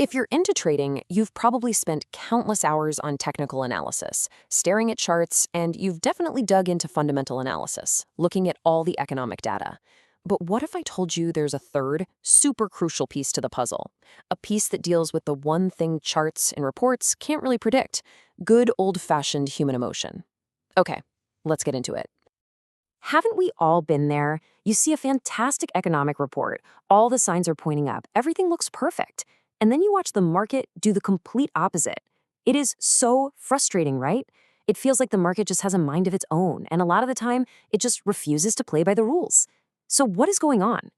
If you're into trading, you've probably spent countless hours on technical analysis, staring at charts, and you've definitely dug into fundamental analysis, looking at all the economic data. But what if I told you there's a third, super crucial piece to the puzzle? A piece that deals with the one thing charts and reports can't really predict: good old-fashioned human emotion. Okay, let's get into it. Haven't we all been there? You see a fantastic economic report, all the signs are pointing up, everything looks perfect. And then you watch the market do the complete opposite. It is so frustrating, right? It feels like the market just has a mind of its own, and a lot of the time, it just refuses to play by the rules. So what is going on?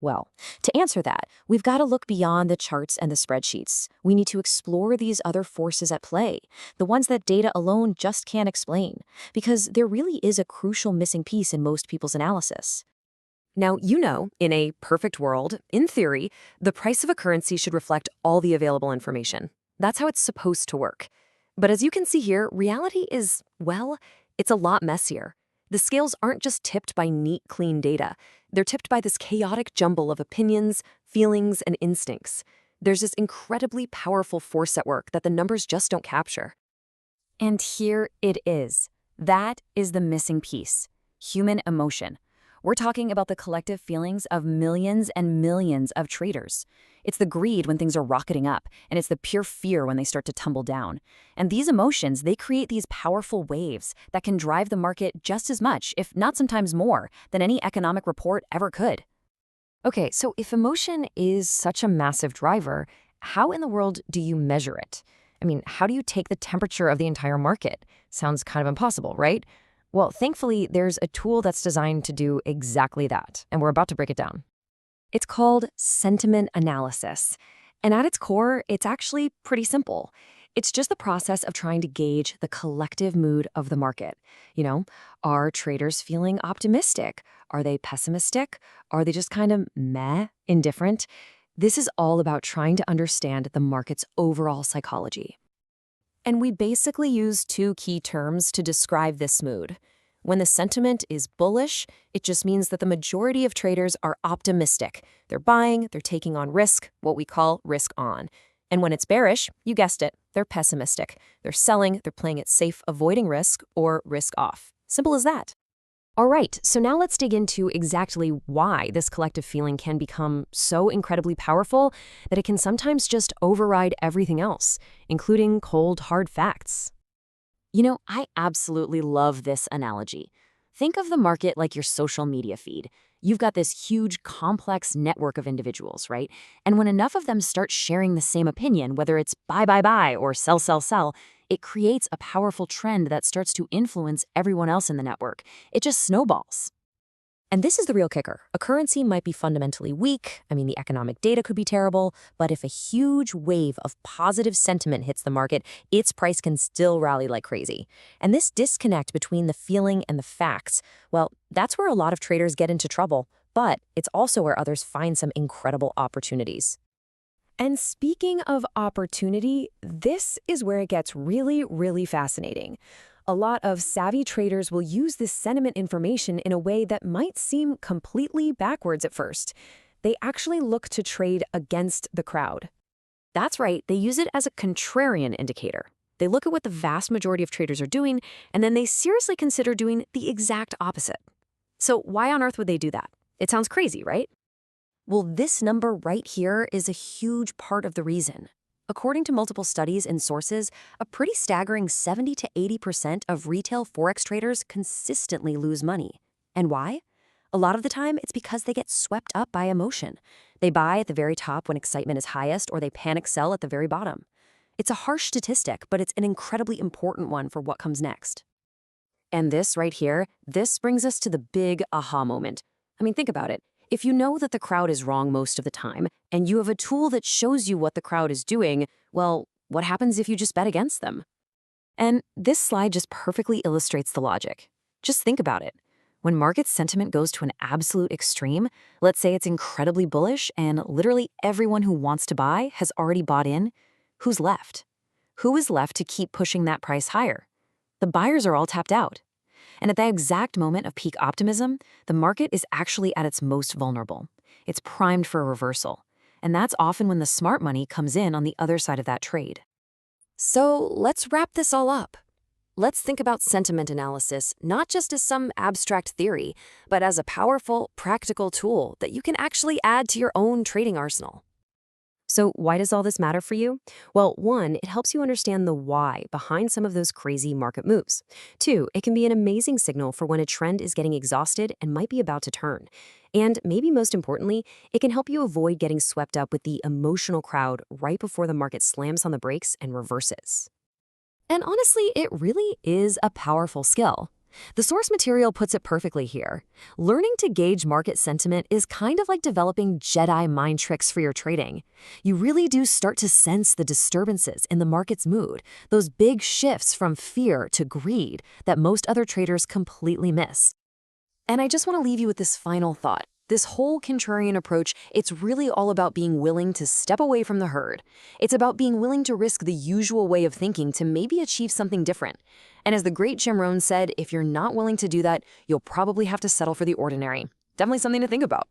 Well, to answer that, we've got to look beyond the charts and the spreadsheets. We need to explore these other forces at play, the ones that data alone just can't explain, because there really is a crucial missing piece in most people's analysis. Now, in a perfect world, in theory, the price of a currency should reflect all the available information. That's how it's supposed to work. But as you can see here, reality is, well, it's a lot messier. The scales aren't just tipped by neat, clean data. They're tipped by this chaotic jumble of opinions, feelings, and instincts. There's this incredibly powerful force at work that the numbers just don't capture. And here it is. That is the missing piece: human emotion. We're talking about the collective feelings of millions and millions of traders. It's the greed when things are rocketing up, and it's the pure fear when they start to tumble down. And these emotions, they create these powerful waves that can drive the market just as much, if not sometimes more, than any economic report ever could. Okay, so if emotion is such a massive driver, how in the world do you measure it? I mean, how do you take the temperature of the entire market? Sounds kind of impossible, right? Well, thankfully, there's a tool that's designed to do exactly that, and we're about to break it down. It's called sentiment analysis, and at its core, it's actually pretty simple. It's just the process of trying to gauge the collective mood of the market. Are traders feeling optimistic? Are they pessimistic? Are they just kind of meh, indifferent? This is all about trying to understand the market's overall psychology. And we basically use two key terms to describe this mood. When the sentiment is bullish, it just means that the majority of traders are optimistic. They're buying, they're taking on risk, what we call risk on. And when it's bearish, you guessed it, they're pessimistic. They're selling, they're playing it safe, avoiding risk, or risk off. Simple as that. All right, so now let's dig into exactly why this collective feeling can become so incredibly powerful that it can sometimes just override everything else, including cold, hard facts. I absolutely love this analogy. Think of the market like your social media feed. You've got this huge, complex network of individuals, right? And when enough of them start sharing the same opinion, whether it's buy, buy, buy, or sell, sell, sell, it creates a powerful trend that starts to influence everyone else in the network. It just snowballs. And this is the real kicker. A currency might be fundamentally weak. The economic data could be terrible. But if a huge wave of positive sentiment hits the market, its price can still rally like crazy. And this disconnect between the feeling and the facts, well, that's where a lot of traders get into trouble. But it's also where others find some incredible opportunities. And speaking of opportunity, this is where it gets really, really fascinating. A lot of savvy traders will use this sentiment information in a way that might seem completely backwards at first. They actually look to trade against the crowd. That's right, they use it as a contrarian indicator. They look at what the vast majority of traders are doing, and then they seriously consider doing the exact opposite. So why on earth would they do that? It sounds crazy, right? Well, this number right here is a huge part of the reason. According to multiple studies and sources, a pretty staggering 70 to 80% of retail Forex traders consistently lose money. And why? A lot of the time, it's because they get swept up by emotion. They buy at the very top when excitement is highest, or they panic sell at the very bottom. It's a harsh statistic, but it's an incredibly important one for what comes next. And this right here, this brings us to the big aha moment. Think about it. If you know that the crowd is wrong most of the time, and you have a tool that shows you what the crowd is doing, well, what happens if you just bet against them? And this slide just perfectly illustrates the logic. Just think about it. When market sentiment goes to an absolute extreme, let's say it's incredibly bullish and literally everyone who wants to buy has already bought in, who's left? Who is left to keep pushing that price higher? The buyers are all tapped out. And at that exact moment of peak optimism, the market is actually at its most vulnerable. It's primed for a reversal. And that's often when the smart money comes in on the other side of that trade. So let's wrap this all up. Let's think about sentiment analysis not just as some abstract theory, but as a powerful, practical tool that you can actually add to your own trading arsenal. So, why does all this matter for you? Well, one, it helps you understand the why behind some of those crazy market moves. Two, it can be an amazing signal for when a trend is getting exhausted and might be about to turn. And maybe most importantly, it can help you avoid getting swept up with the emotional crowd right before the market slams on the brakes and reverses. And honestly, it really is a powerful skill. The source material puts it perfectly here. Learning to gauge market sentiment is kind of like developing Jedi mind tricks for your trading. You really do start to sense the disturbances in the market's mood, those big shifts from fear to greed that most other traders completely miss. And I just want to leave you with this final thought. This whole contrarian approach, it's really all about being willing to step away from the herd. It's about being willing to risk the usual way of thinking to maybe achieve something different. And as the great Jim Rohn said, if you're not willing to do that, you'll probably have to settle for the ordinary. Definitely something to think about.